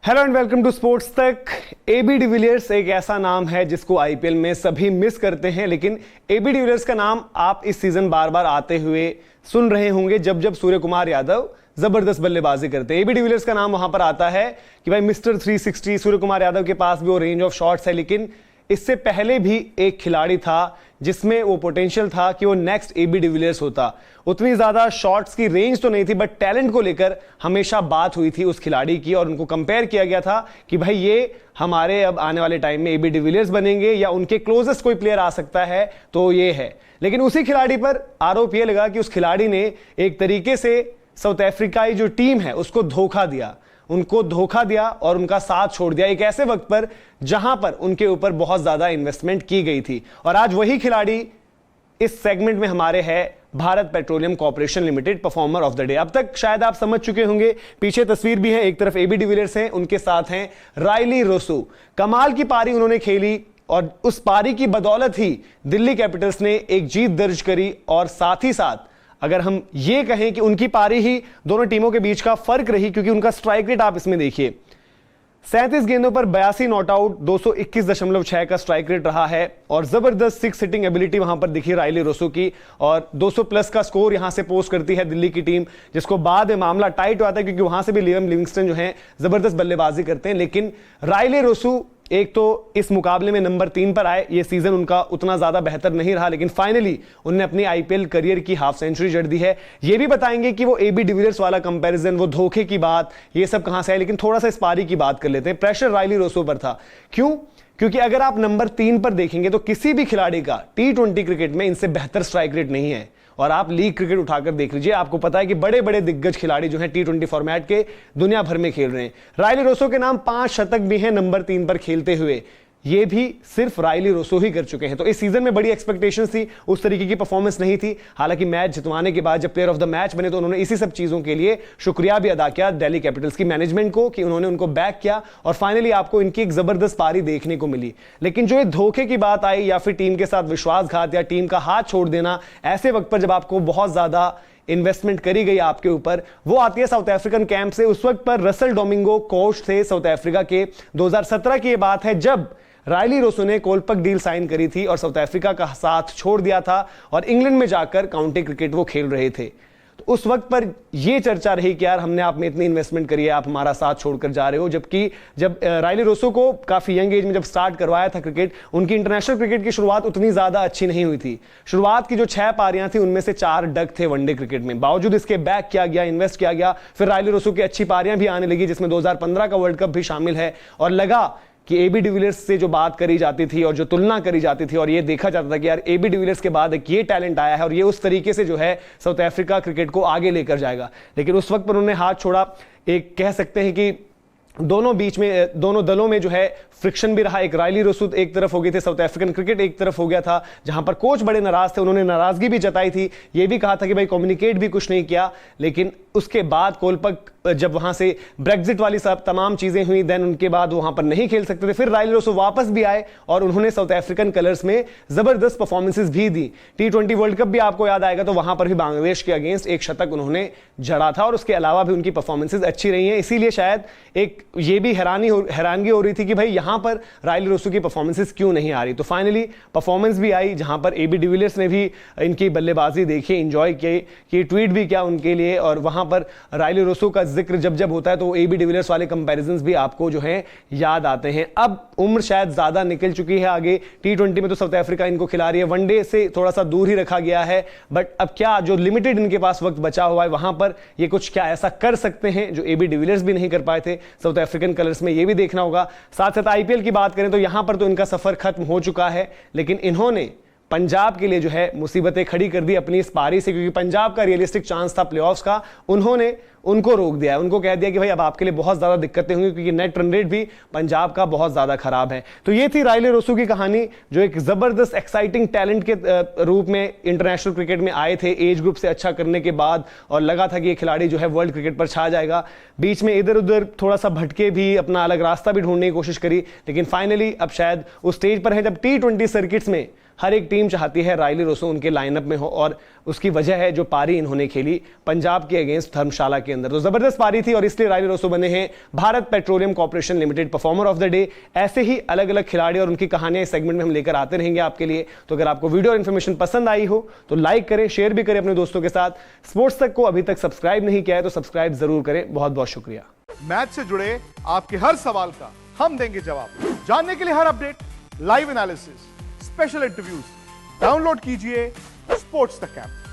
Hello and welcome to sports Tak. AB de Villiers एक ऐसा नाम है जिसको आईपीएल में सभी मिस करते हैं, लेकिन एबी डिविलियर्स का नाम आप इस सीजन बार बार आते हुए सुन रहे होंगे जब जब सूर्य कुमार यादव जबरदस्त बल्लेबाजी करते हैं। एबी डिविलियर्स का नाम वहां पर आता है कि भाई मिस्टर 360 सूर्य कुमार यादव के पास भी वो रेंज ऑफ शॉट्स है, लेकिन इससे पहले भी एक खिलाड़ी था जिसमें वो पोटेंशियल था कि वो नेक्स्ट एबी डिविलियर्स होता। उतनी ज्यादा शॉट्स की रेंज तो नहीं थी, बट टैलेंट को लेकर हमेशा बात हुई थी उस खिलाड़ी की और उनको कंपेयर किया गया था कि भाई ये हमारे अब आने वाले टाइम में एबी डिविलियर्स बनेंगे या उनके क्लोजेस्ट कोई प्लेयर आ सकता है तो ये है। लेकिन उसी खिलाड़ी पर आरोप यह लगा कि उस खिलाड़ी ने एक तरीके से साउथ अफ्रीकाई जो टीम है उसको धोखा दिया, उनको धोखा दिया और उनका साथ छोड़ दिया एक ऐसे वक्त पर जहां पर उनके ऊपर बहुत ज्यादा इन्वेस्टमेंट की गई थी। और आज वही खिलाड़ी इस सेगमेंट में हमारे है Bharat petroleum corporation limited performer of the day. अब तक शायद आप समझ चुके होंगे, पीछे तस्वीर भी है, एक तरफ एबी डिविलियर्स हैं, उनके साथ हैं रायली रोसू। कमाल की पारी उन्होंने खेली और उस पारी की बदौलत ही दिल्ली कैपिटल्स ने एक जीत दर्ज करी। और साथ ही साथ अगर हम ये कहें कि उनकी पारी ही दोनों टीमों के बीच का फर्क रही, क्योंकि उनका स्ट्राइक रेट आप इसमें देखिए 37 गेंदों पर 82 नॉट आउट, 221.6 का स्ट्राइक रेट रहा है और जबरदस्त सिक्स हिटिंग एबिलिटी वहां पर दिखी रायली रोसू की। और 200 प्लस का स्कोर यहां से पोस्ट करती है दिल्ली की टीम, जिसको बाद में मामला टाइट हुआ था क्योंकि वहां से भी लियम लिविंगस्टन जो है जबरदस्त बल्लेबाजी करते हैं। लेकिन रायली रोसू एक तो इस मुकाबले में नंबर 3 पर आए। ये सीजन उनका उतना ज्यादा बेहतर नहीं रहा, लेकिन फाइनली उन्होंने अपनी आईपीएल करियर की हाफ सेंचुरी जड़ दी है। ये भी बताएंगे कि वो एबी डिविलियर्स वाला कंपैरिजन, वो धोखे की बात, ये सब कहां से है। लेकिन थोड़ा सा इस पारी की बात कर लेते हैं। प्रेशर रायली रोसू पर था, क्यों? क्योंकि अगर आप नंबर 3 पर देखेंगे तो किसी भी खिलाड़ी का टी20 क्रिकेट में इनसे बेहतर स्ट्राइक रेट नहीं है। और आप लीग क्रिकेट उठाकर देख लीजिए, आपको पता है कि बड़े बड़े दिग्गज खिलाड़ी जो हैं टी20 फॉर्मेट के दुनिया भर में खेल रहे हैं। रायली रोसू के नाम 5 शतक भी हैं नंबर 3 पर खेलते हुए, ये भी सिर्फ रायली रोसू ही कर चुके हैं। तो इस सीजन में बड़ी एक्सपेक्टेशंस थी, उस तरीके की परफॉर्मेंस नहीं थी। हालांकि मैच जितवाने के बाद जब प्लेयर ऑफ द मैच बने तो उन्होंने इसी सब चीजों के लिए शुक्रिया भी अदा किया दिल्ली कैपिटल्स की मैनेजमेंट को कि उन्होंने उनको बैक किया और फाइनली आपको इनकी एक जबरदस्त पारी देखने को मिली। लेकिन जो ये धोखे की बात आई या फिर टीम के साथ विश्वासघात या टीम का हाथ छोड़ देना ऐसे वक्त पर जब आपको बहुत ज्यादा इन्वेस्टमेंट करी गई आपके ऊपर, वो आती है साउथ अफ्रीकन कैंप से। उस वक्त पर रसल डोमिंगो कोच थे साउथ अफ्रीका के। 2017 की ये बात है जब रायली रोसू ने कोलपक डील साइन करी थी और साउथ अफ्रीका का साथ छोड़ दिया था और इंग्लैंड में जाकर काउंटी क्रिकेट वो खेल रहे थे। तो उस वक्त पर यह चर्चा रही कि यार हमने आप में इतनी इन्वेस्टमेंट करी है, आप हमारा साथ छोड़कर जा रहे हो। जबकि जब रायली रोसू को काफी यंग एज में जब स्टार्ट करवाया था क्रिकेट, उनकी इंटरनेशनल क्रिकेट की शुरुआत उतनी ज्यादा अच्छी नहीं हुई थी। शुरुआत की जो 6 पारियां थी उनमें से 4 डक थे वनडे क्रिकेट में। बावजूद इसके बैक किया गया, इन्वेस्ट किया गया, फिर रायली रोसू की अच्छी पारियां भी आने लगी, जिसमें 2015 का वर्ल्ड कप भी शामिल है। और लगा कि एबी डिविलियर्स से जो बात करी जाती थी और जो तुलना करी जाती थी और ये देखा जाता था कि यार एबी डिविलियर्स के बाद एक ये टैलेंट आया है और ये उस तरीके से जो है साउथ अफ्रीका क्रिकेट को आगे लेकर जाएगा। लेकिन उस वक्त पर उन्होंने हाथ छोड़ा। एक कह सकते हैं कि दोनों बीच में, दोनों दलों में जो है फ्रिक्शन भी रहा। एक रायली रोसू एक तरफ हो गए थे, साउथ अफ्रीकन क्रिकेट एक तरफ हो गया था, जहां पर कोच बड़े नाराज थे। उन्होंने नाराजगी भी जताई थी, ये भी कहा था कि भाई कम्युनिकेट भी कुछ नहीं किया। लेकिन उसके बाद कोलपक जब वहां से ब्रेग्जिट वाली सब तमाम चीजें हुई, देन उनके बाद वहां पर नहीं खेल सकते थे। फिर रायली रोसू वापस भी आए और उन्होंने साउथ अफ्रीकन कलर्स में जबरदस्त परफॉर्मेंसेस भी दी। टी20 वर्ल्ड कप भी आपको याद आएगा, तो वहां पर भी बांग्लादेश के अगेंस्ट एक शतक उन्होंने जड़ा था और उसके अलावा भी उनकी परफॉर्मेंसेस अच्छी रही हैं। इसीलिए शायद एक ये भी हैरानगी हो रही थी कि भाई यहां पर रायली रोसू की परफॉर्मेंसेस क्यों नहीं आ रही। तो फाइनली परफॉर्मेंस भी आई, जहां पर एबी डिविलियर्स ने भी इनकी बल्लेबाजी देखी, एंजॉय की, ट्वीट भी किया उनके लिए। और वहां पर रायली रोसू का जिक्र जब जब होता है तो एबी डिविलियर्स वाले कंपैरिजंस भी आपको जो है याद आते हैं। अब उम्र शायद ज्यादा निकल चुकी है आगे, टी20 में तो साउथ अफ्रीका इनको खिला रही है, वनडे से थोड़ा सा दूर ही रखा गया है। बट अब क्या जो लिमिटेड इनके पास वक्त बचा हुआ है वहां पर ये कुछ क्या ऐसा कर सकते हैं जो एबी डिविलियर्स भी नहीं कर पाए थे साउथ अफ्रीकन कलर्स में, ये भी देखना होगा। साथ साथ आईपीएल की बात करें तो यहां पर तो इनका सफर खत्म हो चुका है, लेकिन इन्होंने पंजाब के लिए जो है मुसीबतें खड़ी कर दी अपनी इस पारी से, क्योंकि पंजाब का रियलिस्टिक चांस था प्लेऑफ्स का, उन्होंने उनको रोक दिया है। उनको कह दिया कि भाई अब आपके लिए बहुत ज्यादा दिक्कतें होंगी क्योंकि नेट रन रेट भी पंजाब का बहुत ज्यादा खराब है। तो ये थी रायली रोसू की कहानी, जो एक जबरदस्त एक्साइटिंग टैलेंट के रूप में इंटरनेशनल क्रिकेट में आए थे एज ग्रुप से अच्छा करने के बाद, और लगा था कि ये खिलाड़ी जो है वर्ल्ड क्रिकेट पर छा जाएगा। बीच में इधर उधर थोड़ा सा भटके भी, अपना अलग रास्ता भी ढूंढने की कोशिश करी, लेकिन फाइनली अब शायद उस स्टेज पर है जब टी20 सर्किट्स में हर एक टीम चाहती है रायली रोसो उनके लाइनअप में हो, और उसकी वजह है जो पारी इन्होंने खेली पंजाब के अगेंस्ट धर्मशाला के अंदर। तो जबरदस्त पारी थी और इसलिए रायली रोसो बने हैं Bharat petroleum corporation limited performer of the day. ऐसे ही अलग अलग खिलाड़ी और उनकी कहानियां इस सेगमेंट में हम लेकर आते रहेंगे आपके लिए। तो अगर आपको वीडियो और इन्फॉर्मेशन पसंद आई हो तो लाइक करें, शेयर भी करें अपने दोस्तों के साथ। स्पोर्ट्स तक को अभी तक सब्सक्राइब नहीं किया है तो सब्सक्राइब जरूर करें। बहुत बहुत शुक्रिया। मैच से जुड़े आपके हर सवाल का हम देंगे जवाब। जानने के लिए हर update, live analysis, special interviews, download कीजिए स्पोर्ट्स तक ऐप।